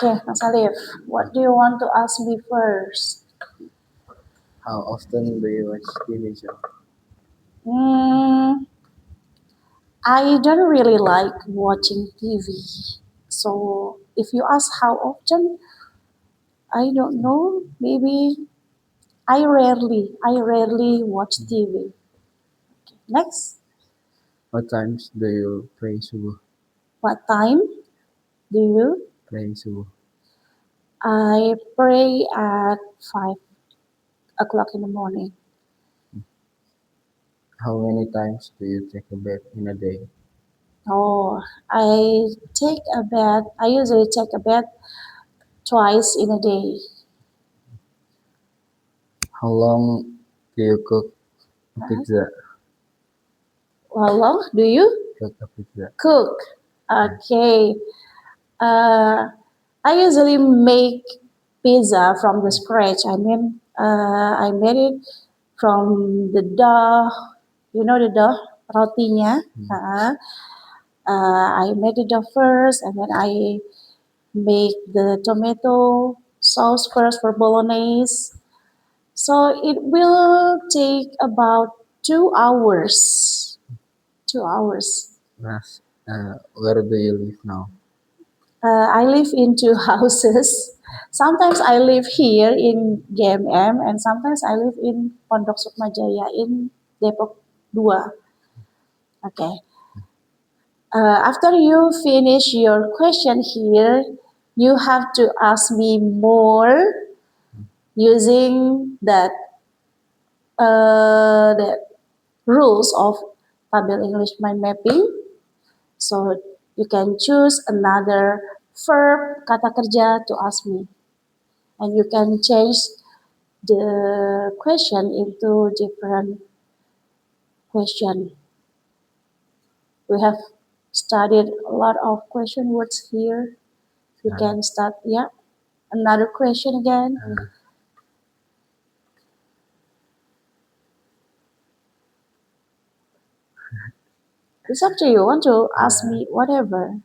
Okay, Mas Alif, what do you want to ask me first? How often do you watch TV show? Hmm, I don't really like watching TV. So if you ask how often, I don't know. Maybe I rarely watch TV. Next, What times do you pray subuh? what time do you? Pray subuh. I pray at 5 o'clock in the morning. How many times do you take a bath in a day? Oh, I take a bath. I usually take a bath twice in a day. How long do you cook a pizza? How long do you Cook a pizza. cook? Okay. Uh, I usually make pizza from the scratch. I made it from the dough. You know the dough, rotinya. I made the dough first, and then I make the tomato sauce first for bolognese. So it will take about 2 hours. 2 hours. Yes. Where do you live now? I live in two houses. Sometimes I live here in GMM and sometimes I live in Pondok Sukmajaya in Depok 2. Okay. After you finish your question here, you have to ask me more using that rules of Tabel English Mind Mapping. So you can choose another verb kata kerja to ask me. And you can change the question into different question. We have studied a lot of question words here. You can start, yeah, another question again. It's up to you. Want to ask me whatever.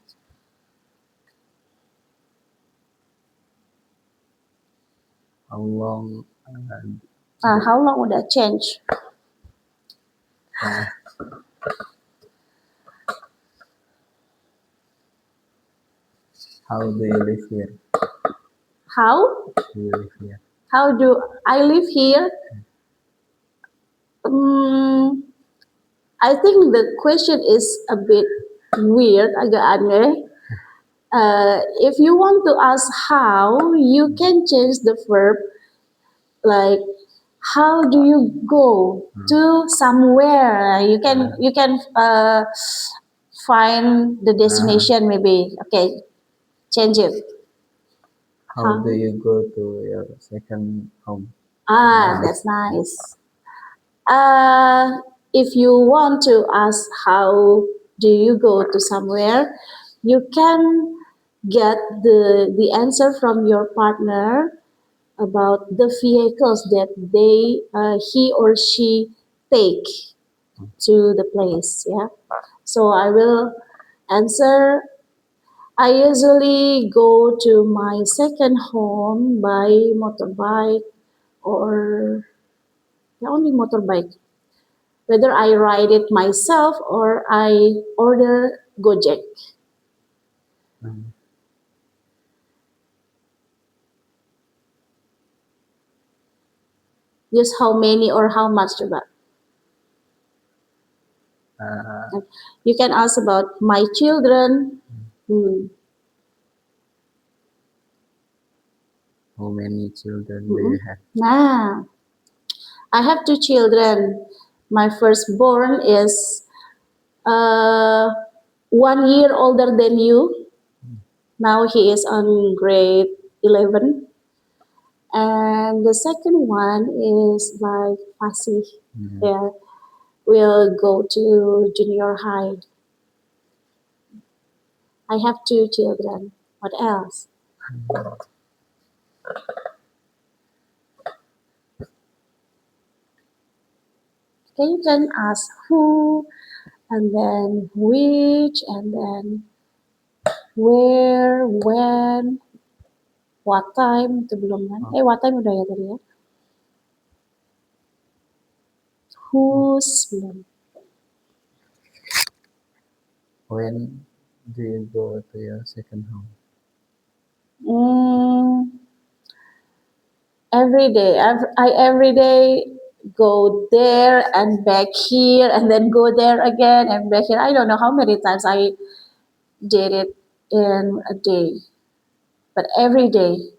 How long? How long would that change? How do you live here? How? Do you live here? How do I live here? Um, I think the question is a bit weird, agak aneh. If you want to ask how, you can change the verb like how do you go to somewhere. You can find the destination maybe. Okay, change it. How do you go to your second home? That's nice. If you want to ask how do you go to somewhere, you can get the answer from your partner about the vehicles that he or she take to the place. Yeah. So I will answer. I usually go to my second home by motorbike or only motorbike. Whether I ride it myself or I order Gojek. Just how many or how much coba? You can ask about my children. How many children do you have? Nah, I have two children. My firstborn is 1 year older than you. Now he is on grade 11. And the second one is like Fasih. Yeah, will go to junior high. I have two children. What else? Okay, you can ask who, and then which, and then where, when. What time itu belum kan? What time udah ya tadi ya. Whose belum. When do you go to your second home? Every day. I every day go there and back here and then go there again and back here. I don't know how many times I did it in a day, but every day.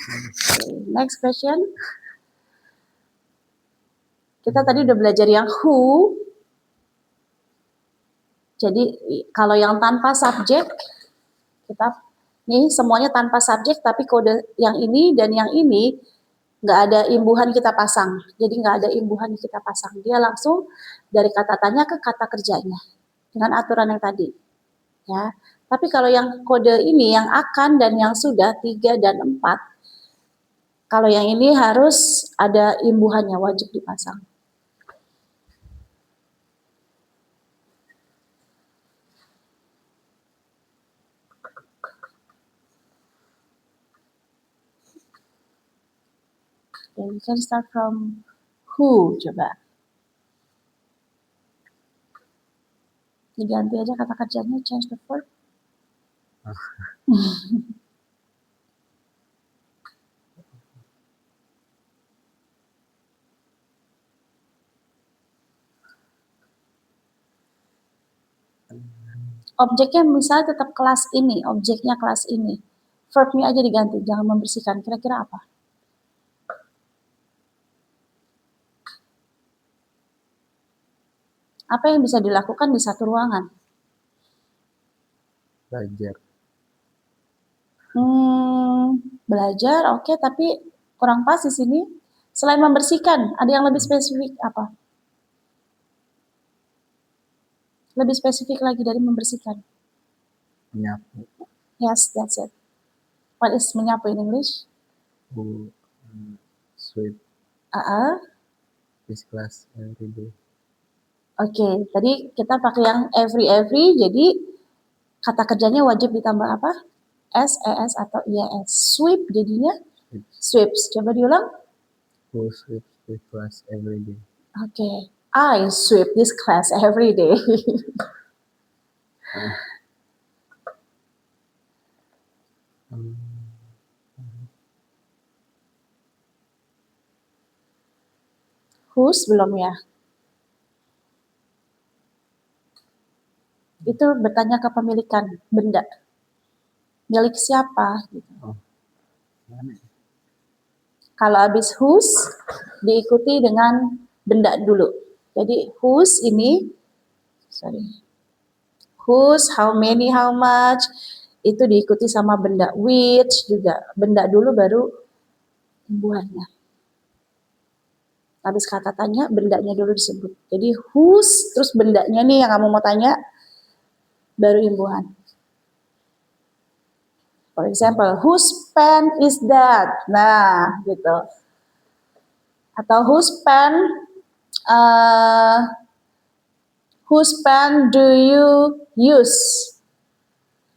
Okay, next question. Kita tadi udah belajar yang who. Jadi kalau yang tanpa subjek, kita nih semuanya tanpa subjek, tapi kode yang ini dan yang ini nggak ada imbuhan kita pasang. Jadi nggak ada imbuhan kita pasang. Dia langsung dari kata tanya ke kata kerjanya dengan aturan yang tadi. Ya. Tapi kalau yang kode ini, yang akan dan yang sudah 3 dan 4, kalau yang ini harus ada imbuhannya, wajib dipasang. Okay, we can start from who, coba. Diganti aja kata kerjanya, change the verb. Objeknya misalnya tetap kelas ini, objeknya kelas ini. Verbnya aja diganti, jangan membersihkan. Kira-kira apa? Apa yang bisa dilakukan di satu ruangan? Belajar. Belajar, oke, tapi kurang pas di sini. Selain membersihkan, ada yang lebih spesifik apa? Lebih spesifik lagi dari membersihkan. Menyapu. Yes, that's it. What is menyapu in English? Who sweep this class every day. Oke, tadi kita pakai yang every, jadi kata kerjanya wajib ditambah apa? S, ES, atau IES. Sweep jadinya sweeps. Coba diulang. Who sweeps this class every day? Oke, I sweep this class every day. Whose belum ya? Itu bertanya kepemilikan benda. Milik siapa? Gitu. Kalau habis whose, diikuti dengan benda dulu. Jadi whose ini, whose, how many, how much, itu diikuti sama benda. Which juga, benda dulu baru imbuhannya. Habis kata tanya, bendanya dulu disebut. Jadi whose, terus bendanya nih yang kamu mau tanya, baru imbuhan. For example, whose pen is that? Nah, gitu. Atau whose pen do you use?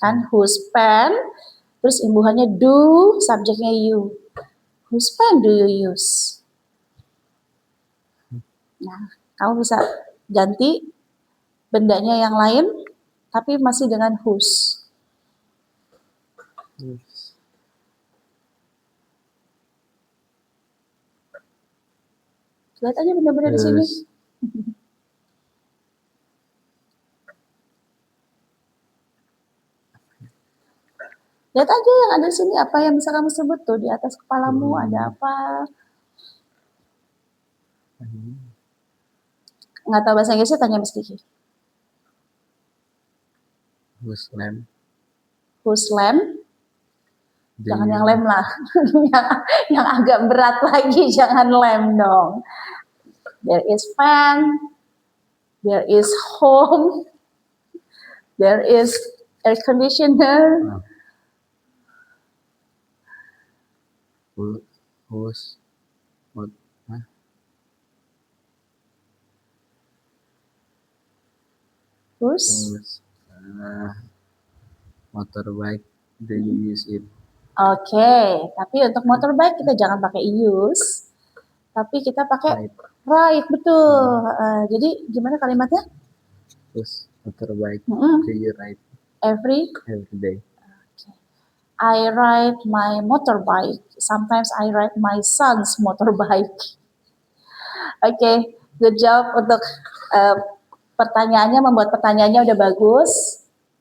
Kan whose pen, terus imbuhannya do, subjeknya you. Whose pen do you use? Nah, kamu bisa ganti bendanya yang lain, tapi masih dengan whose. Lihat aja benda-benda di sini. Lihat aja yang ada di sini, apa yang bisa kamu sebut tuh di atas kepalamu, ada apa? Nggak tahu bahasa Inggrisnya, tanya Miss Kiki. Whose lamp? Whose lamp? Jangan yang lem lah, yang agak berat lagi, jangan lem dong. There is fan, there is home, there is air conditioner. Whose? What? Huh? Whose? Motorbike, do you use it? Oke, tapi untuk motorbike kita jangan pakai use, tapi kita pakai ride, betul. Jadi gimana kalimatnya? Terus motorbike, Mm-mm. do you ride Every day? I ride my motorbike. Sometimes I ride my son's motorbike. Oke, good job untuk pertanyaannya, membuat pertanyaannya udah bagus.